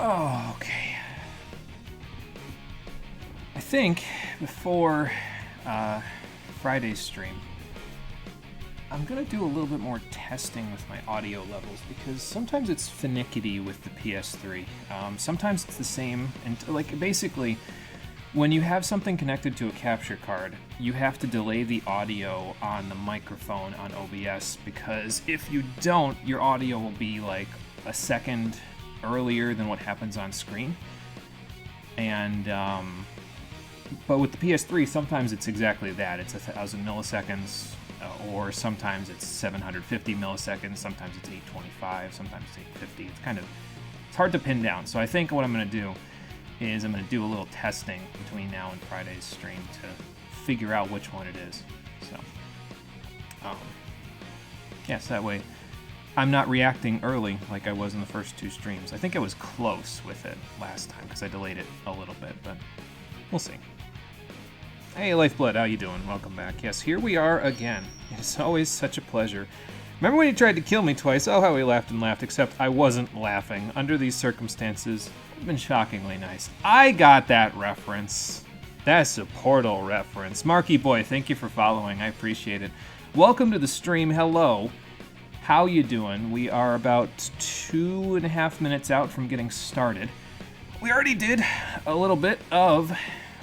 Oh, okay. I think before Friday's stream, I'm going to do a little bit more testing with my audio levels because sometimes it's finicky with the PS3. Sometimes it's the same, and like basically, when you have something connected to a capture card, you have to delay the audio on the microphone on OBS because if you don't, your audio will be like a second earlier than what happens on screen. And but with the PS3, sometimes it's exactly that. It's 1,000 milliseconds, or sometimes it's 750 milliseconds. Sometimes it's 825. Sometimes it's 850. It's hard to pin down. So I think what I'm going to do is I'm going to do a little testing between now and Friday's stream to figure out which one it is. So, yes, that way I'm not reacting early like I was in the first two streams. I think I was close with it last time because I delayed it a little bit, but we'll see. Hey, Lifeblood, how you doing? Welcome back. Yes, here we are again. It's always such a pleasure. Remember when he tried to kill me twice? Oh, how he laughed and laughed, except I wasn't laughing. Under these circumstances, it's been shockingly nice. I got that reference. That's a Portal reference. Marky Boy, thank you for following. I appreciate it. Welcome to the stream. Hello. How you doing? We are about 2.5 minutes out from getting started. We already did a little bit of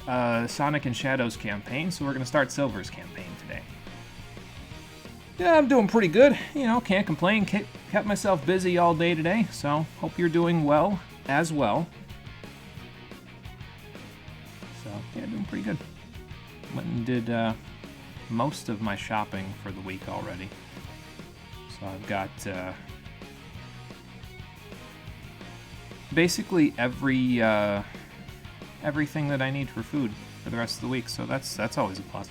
Sonic and Shadows campaign, so we're going to start Silver's campaign today. Yeah, I'm doing pretty good. You know, can't complain. Kept myself busy all day today, so hope you're doing well as well. So, yeah, doing pretty good. Went and did most of my shopping for the week already. So I've got basically everything that I need for food for the rest of the week, so that's always a plus.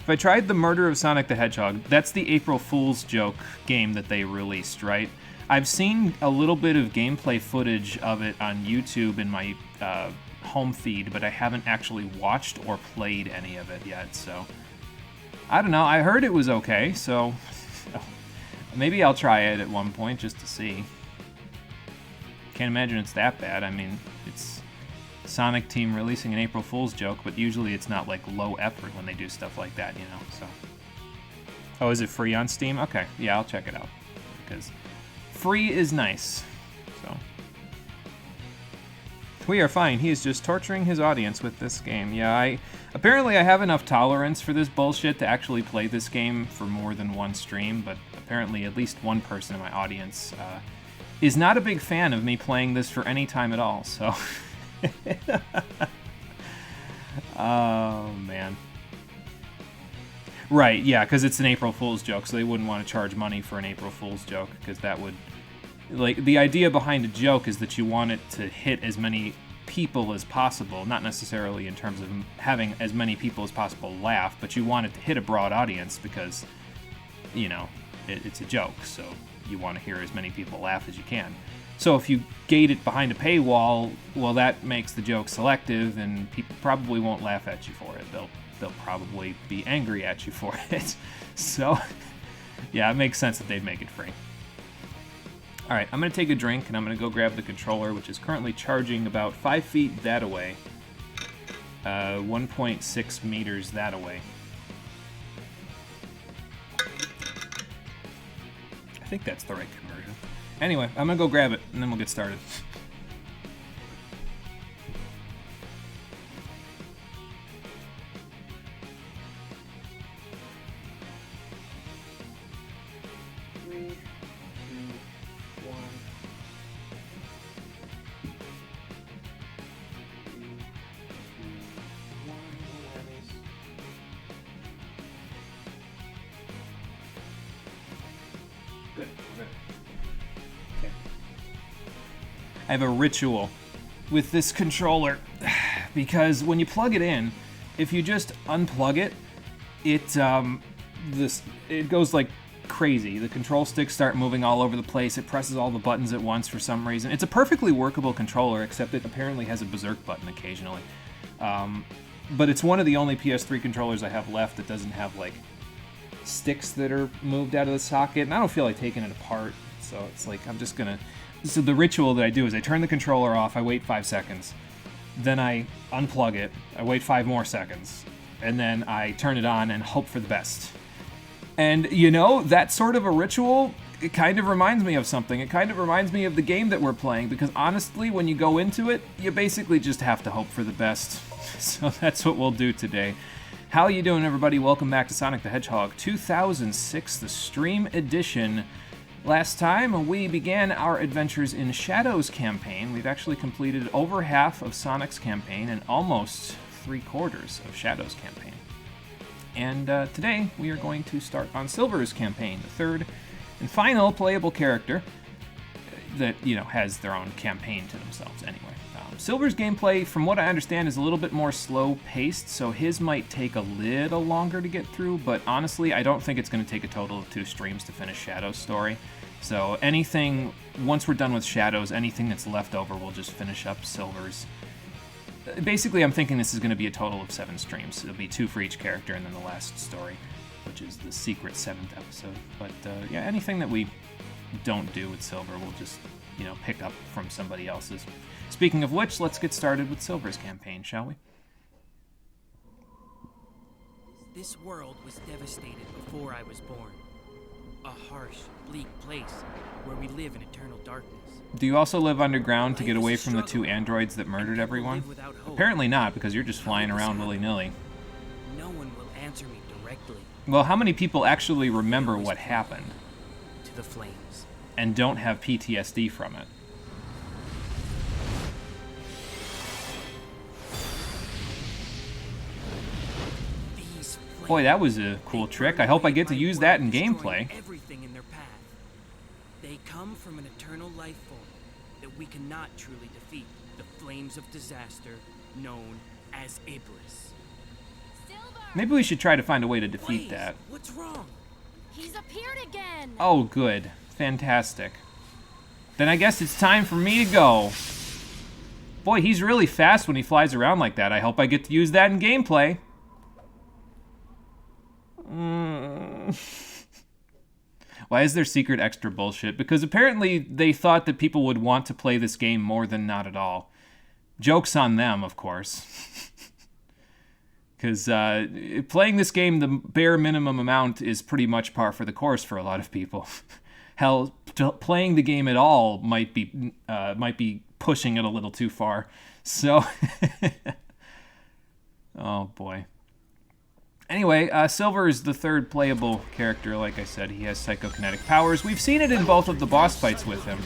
If I tried the Murder of Sonic the Hedgehog, that's the April Fool's joke game that they released, right? I've seen a little bit of gameplay footage of it on YouTube in my home feed, but I haven't actually watched or played any of it yet, so I don't know. I heard it was okay, so maybe I'll try it at one point just to see. Can't imagine it's that bad. I mean, it's Sonic Team releasing an April Fool's joke, but usually it's not like low effort when they do stuff like that, you know, so. Oh, is it free on Steam? Okay, yeah, I'll check it out, because free is nice, so. We are fine. He is just torturing his audience with this game. Yeah, apparently I have enough tolerance for this bullshit to actually play this game for more than one stream, but apparently at least one person in my audience is not a big fan of me playing this for any time at all, so. Oh, man. Right, yeah, because it's an April Fool's joke, so they wouldn't want to charge money for an April Fool's joke, because that would... Like, the idea behind a joke is that you want it to hit as many people as possible, not necessarily in terms of having as many people as possible laugh, but you want it to hit a broad audience because, you know, it's a joke, so you want to hear as many people laugh as you can. So if you gate it behind a paywall, well, that makes the joke selective, and people probably won't laugh at you for it. They'll probably be angry at you for it. So, yeah, it makes sense that they'd make it free. All right, I'm going to take a drink, and I'm going to go grab the controller, which is currently charging about 5 feet that away, 1.6 meters that away. I think that's the right conversion. Anyway, I'm going to go grab it, and then we'll get started. I have a ritual with this controller because when you plug it in, if you just unplug it, it goes like crazy. The control sticks start moving all over the place. It presses all the buttons at once for some reason. It's a perfectly workable controller, except it apparently has a berserk button occasionally. But it's one of the only PS3 controllers I have left that doesn't have like sticks that are moved out of the socket, and I don't feel like taking it apart. So it's like I'm just gonna So the ritual that I do is I turn the controller off, I wait 5 seconds, then I unplug it, I wait 5 more seconds, and then I turn it on and hope for the best. And, you know, that sort of a ritual, it kind of reminds me of something. It kind of reminds me of the game that we're playing, because honestly, when you go into it, you basically just have to hope for the best. So that's what we'll do today. How you doing, everybody? Welcome back to Sonic the Hedgehog 2006, the Stream Edition. Last time, we began our adventures in Shadows campaign. We've actually completed over half of Sonic's campaign and almost 3/4 of Shadows campaign. And today, we are going to start on Silver's campaign, the third and final playable character that, you know, has their own campaign to themselves anyway. Silver's gameplay, from what I understand, is a little bit more slow-paced, so his might take a little longer to get through, but honestly, I don't think it's going to take a total of 2 streams to finish Shadow's story. So anything, once we're done with Shadows, anything that's left over, we'll just finish up Silver's. Basically, I'm thinking this is going to be a total of 7 streams. It'll be 2 for each character, and then the last story, which is the secret 7th episode. But yeah, anything that we don't do with Silver, we'll just, you know, pick up from somebody else's. Speaking of which, let's get started with Silver's campaign, shall we? This world was devastated before I was born. A harsh, bleak place where we live in eternal darkness. Do you also live underground to get away from the 2 androids that murdered everyone? Apparently not, because you're just flying around willy-nilly. No one will answer me directly. Well, how many people actually remember what happened? To the flames. And don't have PTSD from it? Boy, that was a cool trick. I hope I get to use that in gameplay. Everything in their path. They come from an eternal life form that we cannot truly defeat. The flames of disaster known as Iblis. Maybe we should try to find a way to defeat that. What's wrong? He's appeared again. Oh, good. Fantastic. Then I guess it's time for me to go. Boy, he's really fast when he flies around like that. I hope I get to use that in gameplay. Why is there secret extra bullshit? Because apparently they thought that people would want to play this game more than not at all. Joke's on them, of course. Because playing this game the bare minimum amount is pretty much par for the course for a lot of people. Hell, playing the game at all might be pushing it a little too far. So, oh boy. Anyway, Silver is the third playable character, like I said. He has psychokinetic powers. We've seen it in both of the boss fights with him.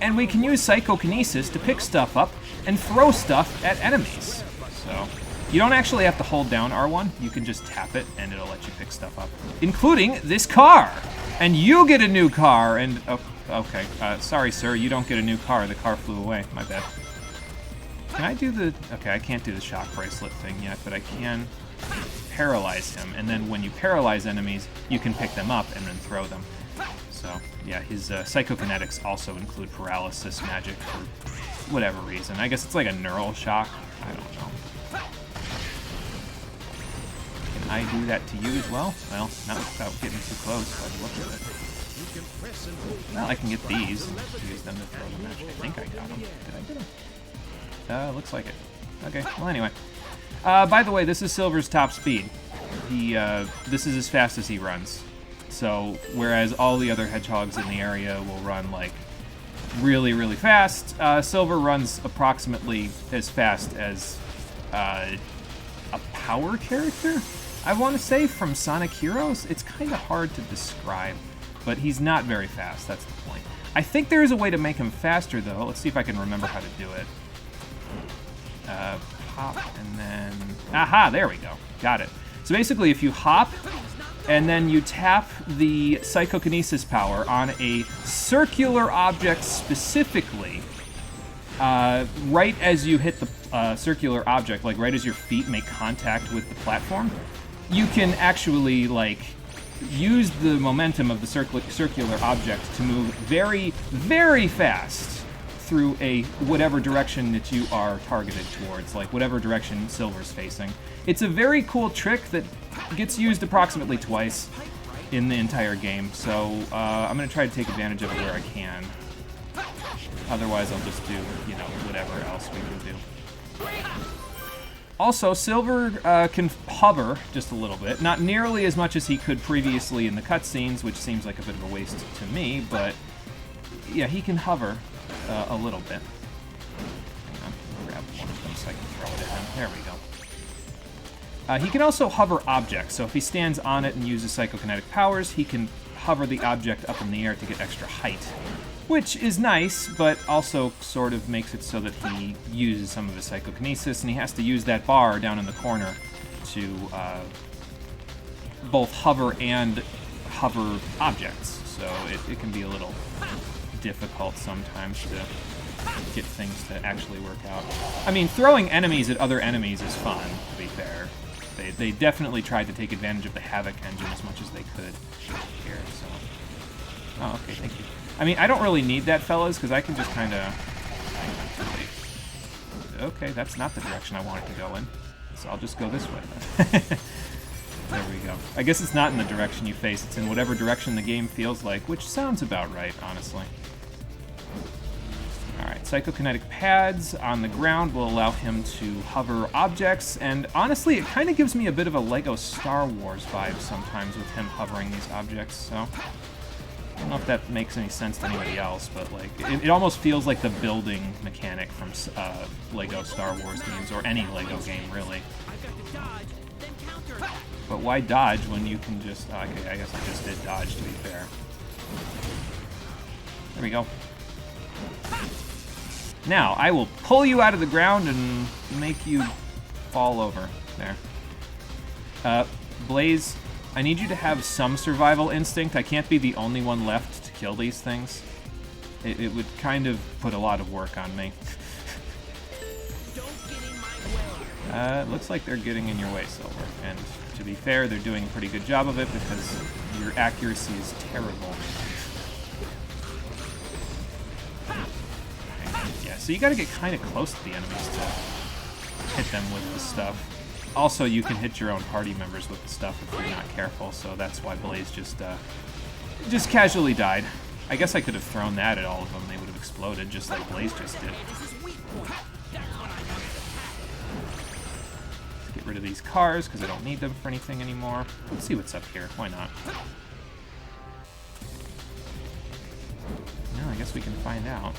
And we can use psychokinesis to pick stuff up and throw stuff at enemies. So, you don't actually have to hold down R1. You can just tap it, and it'll let you pick stuff up. Including this car! And you get a new car, and... Oh, okay, sorry, sir, you don't get a new car. The car flew away. My bad. Can I do the... Okay, I can't do the shock bracelet thing yet, but I can paralyze him, and then when you paralyze enemies, you can pick them up and then throw them. So, yeah, his psychokinetics also include paralysis magic for whatever reason. I guess it's like a neural shock. I don't know. Can I do that to you as well? Well, not without getting too close, but look at it. Well, I can get these. Use them to throw the magic. I think I got them. Did I get them? Looks like it. Okay, well, anyway. By the way, this is Silver's top speed. This is as fast as he runs. So, whereas all the other hedgehogs in the area will run, like, really, really fast, Silver runs approximately as fast as a power character, I want to say, from Sonic Heroes. It's kind of hard to describe, but he's not very fast, that's the point. I think there is a way to make him faster, though. Let's see if I can remember how to do it. Hop, and then... Aha, there we go. Got it. So basically, if you hop, and then you tap the psychokinesis power on a circular object specifically, right as you hit the circular object, like right as your feet make contact with the platform, you can actually, like, use the momentum of the circular object to move very, very fast through whatever direction that you are targeted towards, like whatever direction Silver's facing. It's a very cool trick that gets used approximately twice in the entire game, so I'm going to try to take advantage of it where I can. Otherwise, I'll just do, you know, whatever else we can do. Also, Silver can hover just a little bit. Not nearly as much as he could previously in the cutscenes, which seems like a bit of a waste to me, but yeah, he can hover a little bit. Hang on, I'll grab one of them so I can throw it at him. There we go. He can also hover objects, so if he stands on it and uses psychokinetic powers, he can hover the object up in the air to get extra height, which is nice, but also sort of makes it so that he uses some of his psychokinesis, and he has to use that bar down in the corner to both hover and hover objects, so it can be a little difficult sometimes to get things to actually work out. I mean, throwing enemies at other enemies is fun, to be fair. They definitely tried to take advantage of the Havoc engine as much as they could here, so... Oh, okay, thank you. I mean, I don't really need that, fellas, because I can just kind of... Okay, that's not the direction I wanted to go in, so I'll just go this way, then. There we go. I guess it's not in the direction you face, it's in whatever direction the game feels like, which sounds about right, honestly. Alright, psychokinetic pads on the ground will allow him to hover objects, and honestly, it kind of gives me a bit of a Lego Star Wars vibe sometimes with him hovering these objects, so... I don't know if that makes any sense to anybody else, but like it almost feels like the building mechanic from Lego Star Wars games, or any Lego game, really. But why dodge when you can just... okay, I guess I just did dodge, to be fair. There we go. Now, I will pull you out of the ground and make you fall over. There. Blaze, I need you to have some survival instinct. I can't be the only one left to kill these things. It would kind of put a lot of work on me. It looks like they're getting in your way, Silver. And to be fair, they're doing a pretty good job of it because your accuracy is terrible. Yeah, so you gotta get kind of close to the enemies to hit them with the stuff. Also, you can hit your own party members with the stuff if you're not careful, so that's why Blaze just casually died. I guess I could have thrown that at all of them. They would have exploded, just like Blaze just did. Let's get rid of these cars, because I don't need them for anything anymore. Let's see what's up here. Why not? No, I guess we can find out.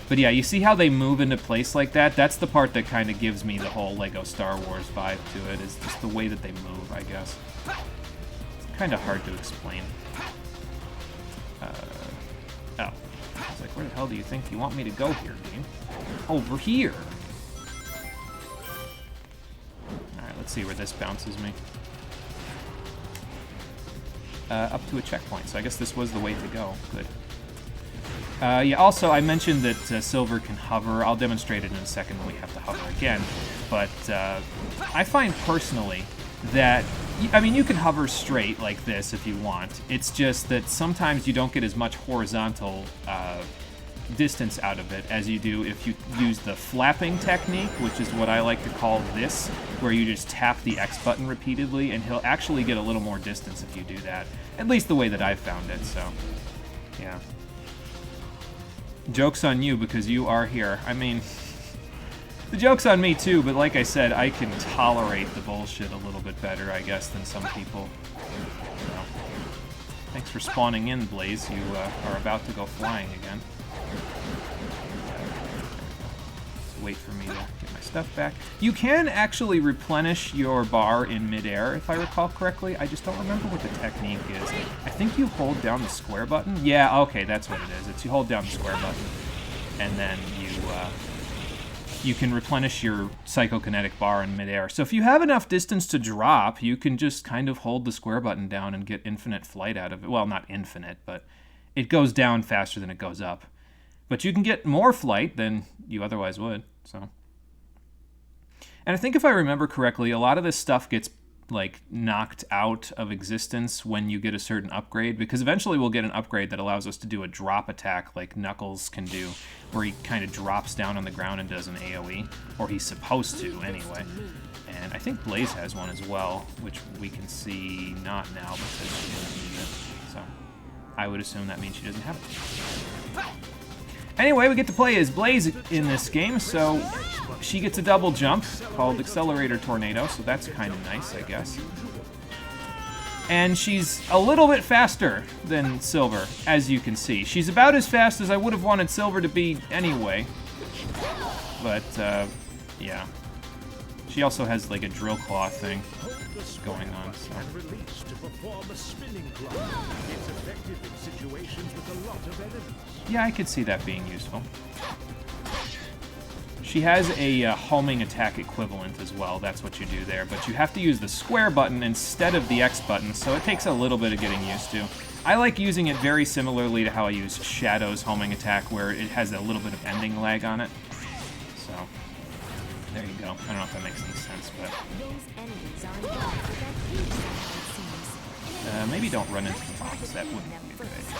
But yeah, you see how they move into place like that? That's the part that kind of gives me the whole Lego Star Wars vibe to it, is just the way that they move, I guess. It's kind of hard to explain. Oh. I was like, where the hell do you think you want me to go here, game? Over here! Alright, let's see where this bounces me. Up to a checkpoint, so I guess this was the way to go. Good. Yeah, also, I mentioned that Silver can hover. I'll demonstrate it in a second when we have to hover again. But I find personally that, I mean, you can hover straight like this if you want. It's just that sometimes you don't get as much horizontal distance out of it as you do if you use the flapping technique, which is what I like to call this, where you just tap the X button repeatedly, and he'll actually get a little more distance if you do that. At least the way that I've found it, so, yeah. Joke's on you because you are here. I mean, the joke's on me too, but like I said, I can tolerate the bullshit a little bit better, I guess, than some people. So, thanks for spawning in, Blaze. You are about to go flying again. Just wait for me to get my stuff back. You can actually replenish your bar in midair, if I recall correctly. I just don't remember what the technique is. I think you hold down the square button. Yeah, okay, that's what it is. It's you hold down the square button, and then you can replenish your psychokinetic bar in midair. So if you have enough distance to drop, you can just kind of hold the square button down and get infinite flight out of it. Well, not infinite, but it goes down faster than it goes up. But you can get more flight than you otherwise would, so. And I think if I remember correctly, a lot of this stuff gets, like, knocked out of existence when you get a certain upgrade, because eventually we'll get an upgrade that allows us to do a drop attack like Knuckles can do, where he kind of drops down on the ground and does an AoE, or he's supposed to, anyway. And I think Blaze has one as well, which we can see not now because she didn't use it, so. I would assume that means she doesn't have it. Anyway, we get to play as Blaze in this game, so she gets a double jump called Accelerator Tornado, so that's kind of nice, I guess. And she's a little bit faster than Silver, as you can see. She's about as fast as I would have wanted Silver to be anyway. But, yeah. She also has, like, a drill claw thing going on, so... Yeah, I could see that being useful. She has a homing attack equivalent as well, that's what you do there, but you have to use the square button instead of the X button, so it takes a little bit of getting used to. I like using it very similarly to how I use Shadow's homing attack, where it has a little bit of ending lag on it. So, there you go. I don't know if that makes any sense, but... maybe don't run into the box, that wouldn't be a good idea.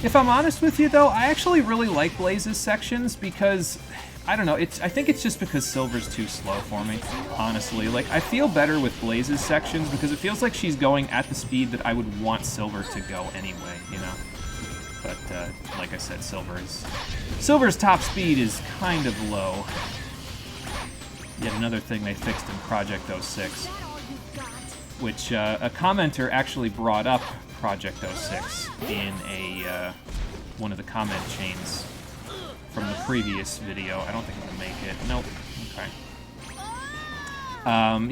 If I'm honest with you, though, I actually really like Blaze's sections because, I don't know, I think it's just because Silver's too slow for me, honestly. Like, I feel better with Blaze's sections because it feels like she's going at the speed that I would want Silver to go anyway, you know? But, like I said, Silver's top speed is kind of low. Yet another thing they fixed in Project 06, which a commenter actually brought up Project 06 in one of the comment chains from the previous video. I don't think I'm gonna make it. Nope. Okay.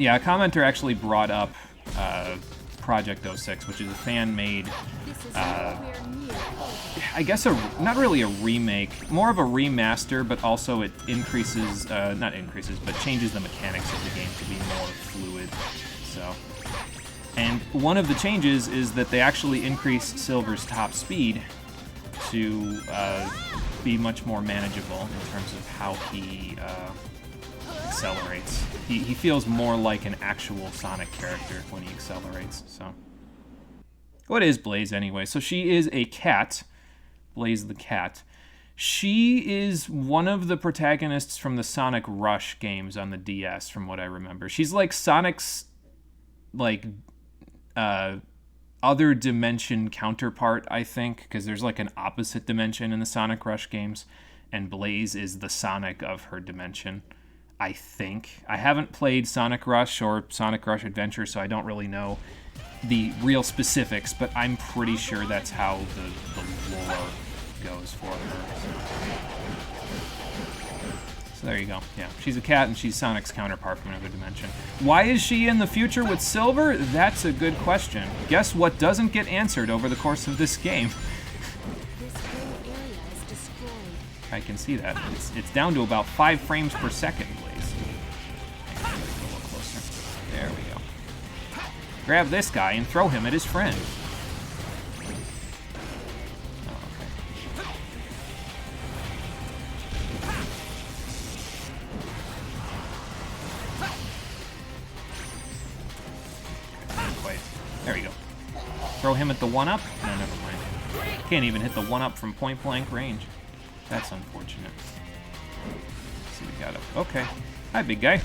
Yeah, a commenter actually brought up Project 06, which is a fan-made, I guess not really a remake, more of a remaster, but also it increases, not increases, but changes the mechanics of the game to be more fluid. So. And one of the changes is that they actually increased Silver's top speed to be much more manageable in terms of how he accelerates. He feels more like an actual Sonic character when he accelerates, so. What is Blaze anyway? So she is a cat, Blaze the cat. She is one of the protagonists from the Sonic Rush games on the DS, from what I remember. She's like Sonic's, like, other dimension counterpart, I think, because there's like an opposite dimension in the Sonic Rush games, and Blaze is the Sonic of her dimension, I think. I haven't played Sonic Rush or Sonic Rush Adventure, so I don't really know the real specifics, but I'm pretty sure that's how the lore goes for her. So there you go. Yeah, she's a cat and she's Sonic's counterpart from another dimension. Why is she in the future with Silver? That's a good question. Guess what doesn't get answered over the course of this game? This whole area is destroyed. I can see that. It's down to about 5 frames per second, Blaze. Hang on, let me get a little closer. There we go. Grab this guy and throw him at his friend. There we go. Throw him at the 1-up? No, never mind. Can't even hit the 1-up from point-blank range. That's unfortunate. Let's see what we got up. Okay. Hi, big guy.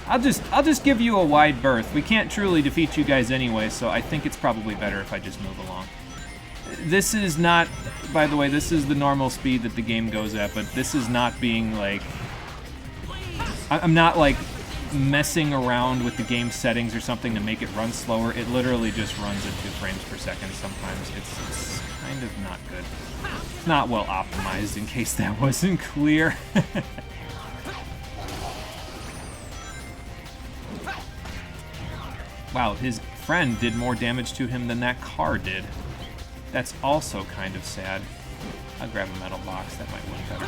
I'll just give you a wide berth. We can't truly defeat you guys anyway, so I think it's probably better if I just move along. This is not, by the way, this is the normal speed that the game goes at, but this is not being, like... I'm not, like, messing around with the game settings or something to make it run slower. It literally just runs at 2 frames per second sometimes. It's kind of not good. It's not well optimized, in case that wasn't clear. Wow, his friend did more damage to him than that car did. That's also kind of sad. I'll grab a metal box, that might work better.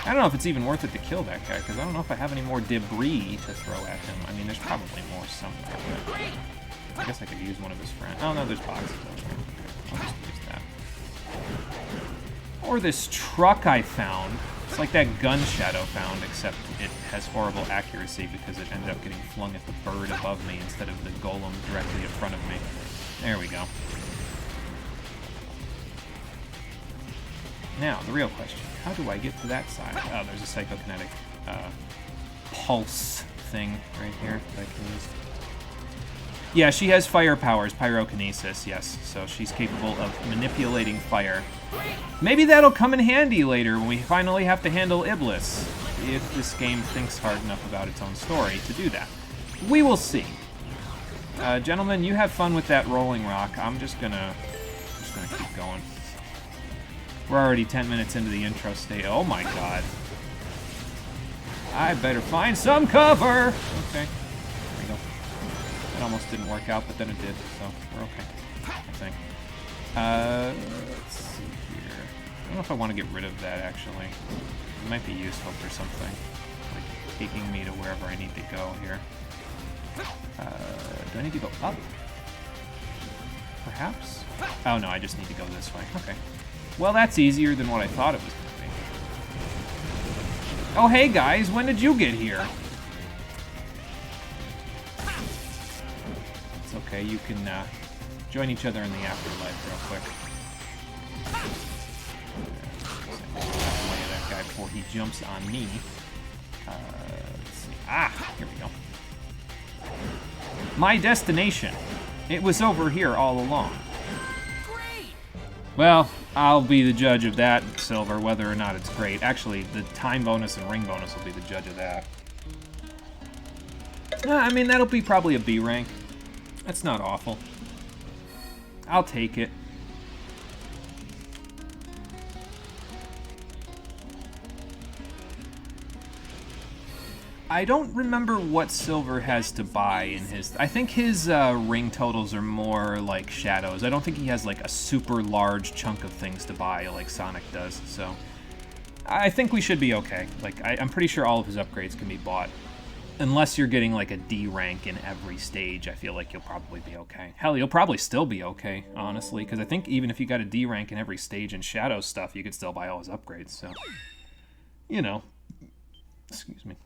I don't know if it's even worth it to kill that guy, because I don't know if I have any more debris to throw at him. I mean, there's probably more somewhere, but I guess I could use one of his friends. Oh, no, there's boxes over there. Okay, I'll just use that. Or this truck I found. It's like that gun Shadow found, except it has horrible accuracy because it ended up getting flung at the bird above me instead of the golem directly in front of me. There we go. Now, the real question. How do I get to that side? Oh, there's a psychokinetic pulse thing right here that I can use. Yeah, she has fire powers, pyrokinesis, yes. So she's capable of manipulating fire. Maybe that'll come in handy later when we finally have to handle Iblis, if this game thinks hard enough about its own story to do that. We will see. Gentlemen, you have fun with that rolling rock. I'm just gonna keep going. We're already 10 minutes into the intro state. Oh my god. I better find some cover! Okay, there we go. It almost didn't work out, but then it did, so we're okay, I think. Let's see here. I don't know if I want to get rid of that, actually. It might be useful for something. Like taking me to wherever I need to go here. Do I need to go up? Perhaps? Oh no, I just need to go this way. Okay. Well, that's easier than what I thought it was going to be. Oh, hey guys, when did you get here? It's okay, you can join each other in the afterlife real quick. Away that guy before he jumps on me. Let's see. Ah, here we go. My destination. It was over here all along. Great! Well, I'll be the judge of that, Silver, whether or not it's great. Actually, the time bonus and ring bonus will be the judge of that. I mean, that'll be probably a B rank. That's not awful. I'll take it. I don't remember what Silver has to buy in his... I think his ring totals are more like shadows. I don't think he has like a super large chunk of things to buy like Sonic does, so... I think we should be okay. Like, I'm pretty sure all of his upgrades can be bought. Unless you're getting like a D rank in every stage, I feel like you'll probably be okay. Hell, you'll probably still be okay, honestly, because I think even if you got a D rank in every stage in Shadow stuff, you could still buy all his upgrades, so... You know. Excuse me.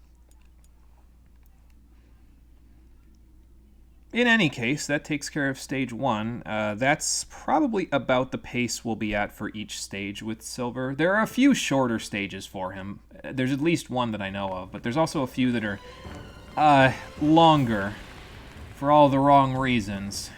In any case, that takes care of stage 1. That's probably about the pace we'll be at for each stage with Silver. There are a few shorter stages for him. There's at least one that I know of, but there's also a few that are longer for all the wrong reasons.